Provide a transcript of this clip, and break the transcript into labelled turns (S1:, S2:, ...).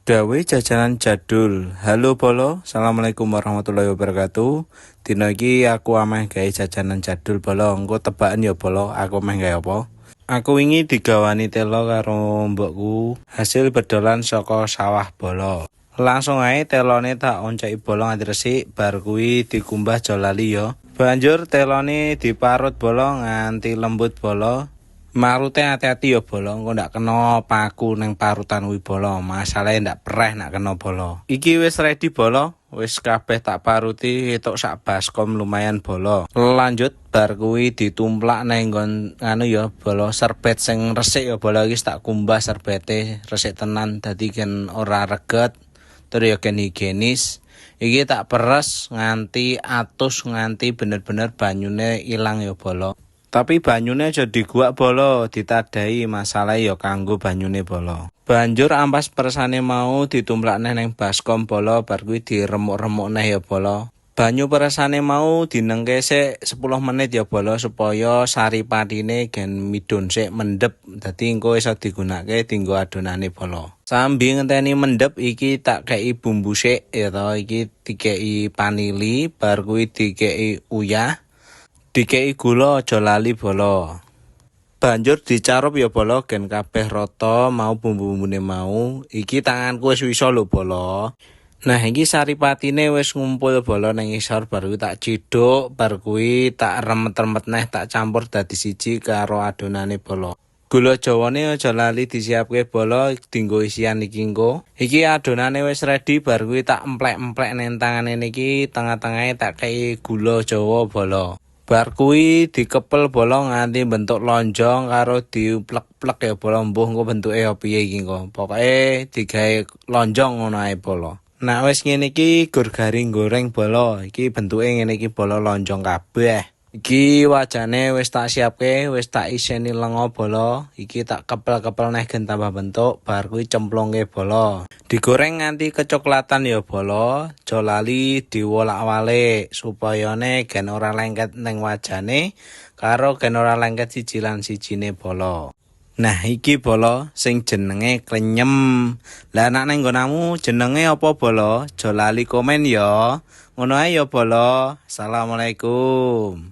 S1: Dawe jajanan jadul. Halo Bolo, assalamualaikum warahmatullahi wabarakatuh. Dino iki aku ameh gawe jajanan jadul Bolo. Engko tebakan ya Bolo, aku ameh gawe apa? Aku wingi digawani telo karo mbokku. Hasil bedolan saka sawah Bolo. Langsung ae telone tak onceki Bolo nganti resik, bar kuwi dikumbah aja lali ya. Banjur telone diparut Bolo nganti lembut Bolo. Marute hati-hati ya Bolo, engko ndak kena paku ning parutan kuwi Bolo. Masalahe ndak pereh nak kena Bolo. Iki wis ready Bolo, wis kabeh tak paruti etuk sak baskom lumayan Bolo. Lanjut bar kuwi ditumplak nang nggon anu ya Bolo, serbet sing resik ya Bolo. Iki tak kumbah serbete resik tenan dadi gen ora reget, terus ya gen higienis. Iki tak peres nganti atus nganti bener-bener banyune ilang ya Bolo. Tapi banyune aja diguak Bolo, ditadai masalah ya kanggo banyune Bolo. Banjur ampas peresane mau ditumplak neng baskom Bolo, bar kuwi diremuk-remuk neh ya Bolo. Banyu peresane mau dinengke sik 10 menit ya Bolo supaya saripatine gen midun sik mendep. Dadi engko iso digunakake dinggo adonane Bolo. Sambi ngenteni mendep iki tak kei bumbu sik ya to, iki dikei panili, bar kuwi dikei uyah. Dikei gula aja lali Bolo. Banjur dicarup ya Bolo gen kabeh rata mau bumbu-bumbune mau. Iki tanganku wis iso lho Bolo. Nah iki saripatine wis ngumpul Bolo nang isor baru tak ciduk, bar kuwi tak remet-remet neh tak campur dadi siji karo adonane Bolo. Gula jawane aja lali disiapke Bolo dinggo isian iki engko. Iki adonane wis ready bar kuwi tak emplek-emplek nang tangane niki, tengah-tengahe tak kei gula Jawa Bolo. Bar kuwi dikepel Bolo nganti bentuk lonjong karo diuplek-plek ya Bolo, mbuh engko bentuke ya piye iki engko. Pokoke digawe lonjong ngono ae Bolo. Nah wis ngene iki gur garing goreng Bolo. Iki bentuke ngene iki Bolo, lonjong kabeh. Iki wajane wis tak siapke, wis tak iseni lenga Bolo. Iki tak kepel-kepel neh gen tambah bentuk, bar kuwi cemplungke Bolo. Digoreng nganti kecoklatan ya Bolo. Aja lali diwolak-walik supayane gen ora lengket ning wajane karo gen ora lengket siji lan sijine Bolo. Nah iki Bolo sing jenenge klenyem. Lah nek nang nggonanmu jenenge apa Bolo? Aja lali komen ya. Ngono ae ya Bolo. Assalamualaikum.